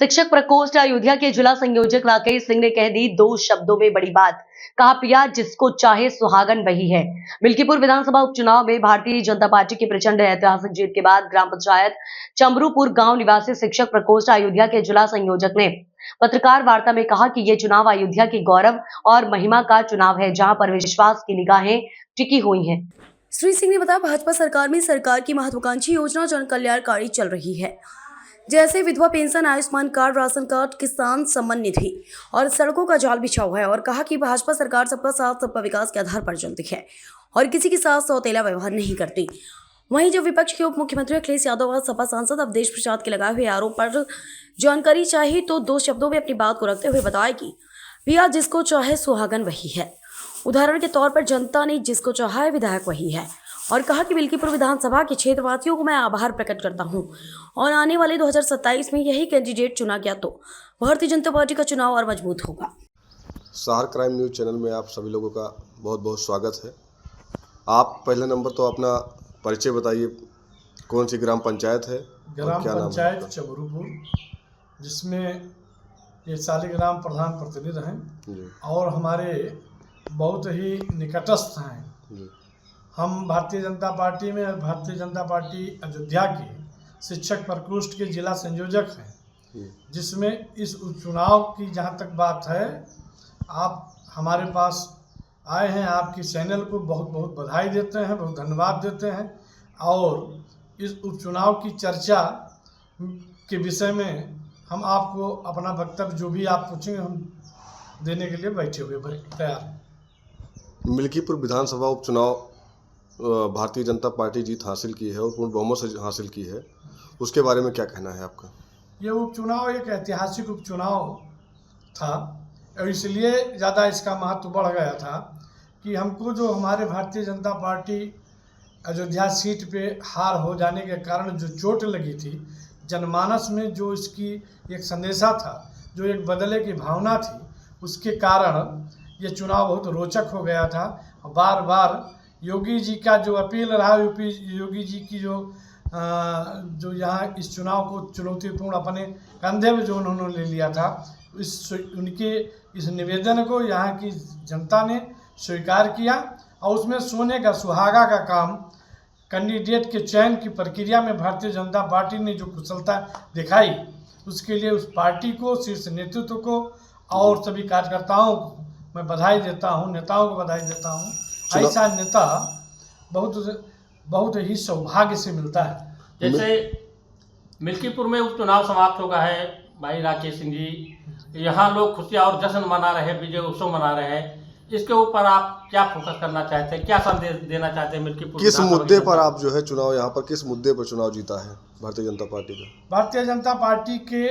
शिक्षक प्रकोष्ठ अयोध्या के जिला संयोजक राकेश सिंह ने कह दी 2 शब्दों में बड़ी बात। कहा, पिया जिसको चाहे सुहागन वही है। मिल्कीपुर विधानसभा उपचुनाव में भारतीय जनता पार्टी की प्रचंड ऐतिहासिक जीत के बाद ग्राम पंचायत चमरूपुर गांव निवासी शिक्षक प्रकोष्ठ अयोध्या के जिला संयोजक ने पत्रकार वार्ता में कहा कि ये चुनाव अयोध्या की गौरव और महिमा का चुनाव है, जहां पर विश्वास की निगाहें टिकी हुई हैं। श्री सिंह ने बताया, भाजपा सरकार में सरकार की महत्वाकांक्षी योजना जन कल्याणकारी चल रही है, जैसे विधवा pension, Ayushman card, ration card, किसान सम्मान निधि और सड़कों का जाल बिछा हुआ है। और कहा कि भाजपा सरकार सबका साथ सबका विकास के आधार पर चलती है और किसी के साथ सौतेला व्यवहार नहीं करती। वहीं जो विपक्ष के उप मुख्यमंत्री अखिलेश यादव और सपा सांसद अवधेश प्रसाद के लगाए हुए आरोप पर जानकारी चाहिए तो 2 शब्दों में अपनी बात को रखते हुए बताया कि पिया जिसको चाहे सुहागन वही है। उदाहरण के तौर पर जनता ने जिसको चाहा है विधायक वही है। और कहा कि मिल्कीपुर विधानसभा के क्षेत्रवासियों को मैं आभार प्रकट करता हूं और आने वाले 2027 में यही कैंडिडेट चुना गया तो भारतीय जनता पार्टी का चुनाव और मजबूत होगा। शहर क्राइम न्यूज़ चैनल में आप सभी लोगों का बहुत बहुत स्वागत है। आप पहले नंबर तो अपना परिचय बताइए, कौन सी ग्राम पंचायत है? ग्राम पंचायत चमरूपुर, जिसमें ये सालिग्राम प्रधान प्रतिनिधि हैं और हमारे बहुत ही निकटस्थ हैं। हम भारतीय जनता पार्टी में भारतीय जनता पार्टी अयोध्या के शिक्षक प्रकोष्ठ के जिला संयोजक हैं, जिसमें इस उपचुनाव की जहां तक बात है, आप हमारे पास आए हैं। आपकी चैनल को बहुत बहुत बधाई देते हैं, बहुत धन्यवाद देते हैं और इस उपचुनाव की चर्चा के विषय में हम आपको अपना वक्तव्य जो भी आप पूछेंगे हम देने के लिए बैठे हुए तैयार हैं। मिल्कीपुर विधानसभा उपचुनाव भारतीय जनता पार्टी जीत हासिल की है और पूर्ण बहुमत से हासिल की है, उसके बारे में क्या कहना है आपका? ये उपचुनाव एक ऐतिहासिक उपचुनाव था और इसलिए ज़्यादा इसका महत्व बढ़ गया था कि हमको जो हमारे भारतीय जनता पार्टी अयोध्या सीट पे हार हो जाने के कारण जो चोट लगी थी, जनमानस में जो इसकी एक संदेशा था, जो एक बदले की भावना थी, उसके कारण ये चुनाव बहुत रोचक हो गया था। बार बार योगी जी का जो अपील रहा, योगी जी की जो यहाँ इस चुनाव को चुनौतीपूर्ण अपने कंधे में जो उन्होंने ले लिया था, उनके इस निवेदन को यहाँ की जनता ने स्वीकार किया और उसमें सोने का सुहागा का काम कैंडिडेट के चयन की प्रक्रिया में भारतीय जनता पार्टी ने जो कुशलता दिखाई, उसके लिए उस पार्टी को, शीर्ष नेतृत्व को और सभी कार्यकर्ताओं को मैं बधाई देता हूँ, नेताओं को बधाई देता हूँ। ऐसा नेता बहुत ही सौभाग्य से मिलता है। जैसे मिल्कीपुर में उपचुनाव समाप्त हो गया है भाई राकेश सिंह जी, यहाँ लोग खुशियाँ और जश्न मना रहे हैं, विजय उत्सव मना रहे हैं, इसके ऊपर आप क्या फोकस करना चाहते हैं, क्या संदेश देना चाहते हैं? मिल्कीपुर किस मुद्दे पर आप जो है चुनाव, यहाँ पर किस मुद्दे पर चुनाव जीता है भारतीय जनता पार्टी का? भारतीय जनता पार्टी के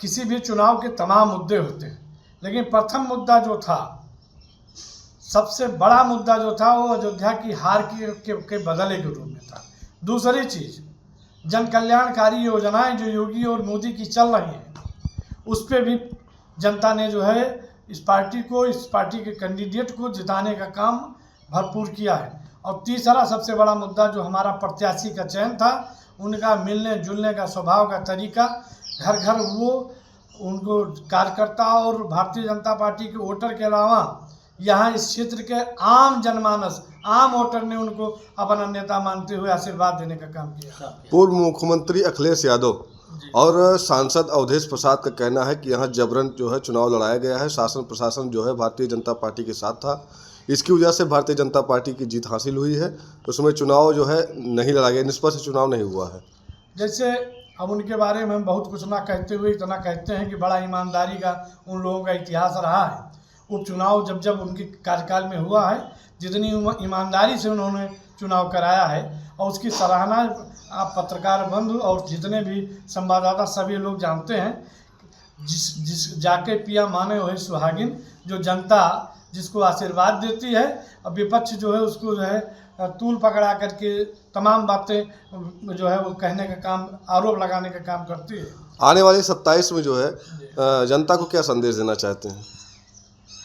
किसी भी चुनाव के तमाम मुद्दे होते हैं, लेकिन प्रथम मुद्दा जो था, सबसे बड़ा मुद्दा जो था, वो अयोध्या की हार के बदले के रूप में था। दूसरी चीज़, जन कल्याणकारी योजनाएं जो योगी और मोदी की चल रही हैं, उस पर भी जनता ने जो है इस पार्टी के कैंडिडेट को जिताने का काम भरपूर किया है। और तीसरा सबसे बड़ा मुद्दा जो हमारा प्रत्याशी का चयन था, उनका मिलने जुलने का स्वभाव का तरीका, घर घर वो उनको कार्यकर्ता और भारतीय जनता पार्टी के वोटर के अलावा यहाँ इस क्षेत्र के आम जनमानस, आम वोटर ने उनको अपना नेता मानते हुए आशीर्वाद देने का काम किया। पूर्व मुख्यमंत्री अखिलेश यादव और सांसद अवधेश प्रसाद का कहना है कि यहाँ जबरन जो है चुनाव लड़ाया गया है, शासन प्रशासन जो है भारतीय जनता पार्टी के साथ था, इसकी वजह से भारतीय जनता पार्टी की जीत हासिल हुई है। उसमें चुनाव जो है नहीं लड़ा गया, निष्पक्ष चुनाव नहीं हुआ है। जैसे अब उनके बारे में हम बहुत कुछ ना कहते हुए इतना कहते हैं कि बड़ा ईमानदारी का उन लोगों का इतिहास रहा है। उपचुनाव जब उनके कार्यकाल में हुआ है, जितनी ईमानदारी से उन्होंने चुनाव कराया है और उसकी सराहना आप पत्रकार बंधु और जितने भी संवाददाता सभी लोग जानते हैं। जिस जाके पिया माने हुए सुहागिन, जो जनता जिसको आशीर्वाद देती है और विपक्ष जो है उसको जो है तूल पकड़ा करके तमाम बातें जो है वो कहने का काम, आरोप लगाने का काम करती है। आने वाले 27 में जो है जनता को क्या संदेश देना चाहते हैं?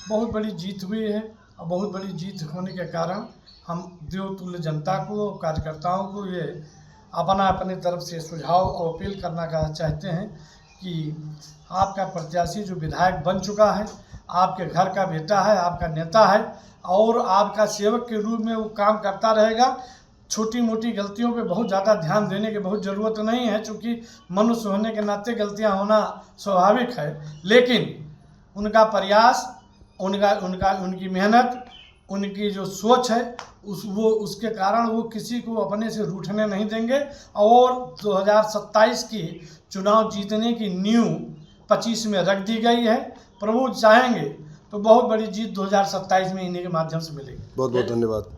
बहुत बड़ी जीत हुई है और बहुत बड़ी जीत होने के कारण हम देवतुल्य जनता को, कार्यकर्ताओं को ये अपने तरफ से सुझाव और अपील करना चाहते हैं कि आपका प्रत्याशी जो विधायक बन चुका है, आपके घर का बेटा है, आपका नेता है और आपका सेवक के रूप में वो काम करता रहेगा। छोटी मोटी गलतियों पे बहुत ज़्यादा ध्यान देने की बहुत ज़रूरत नहीं है, क्योंकि मनुष्य होने के नाते गलतियां होना स्वाभाविक है। लेकिन उनका प्रयास, उनकी मेहनत, उनकी जो सोच है उसके कारण वो किसी को अपने से रूठने नहीं देंगे और 2027 की चुनाव जीतने की नींव 25 में रख दी गई है। प्रभु चाहेंगे तो बहुत बड़ी जीत 2027 में इन्हीं के माध्यम से मिलेगी। बहुत बहुत धन्यवाद।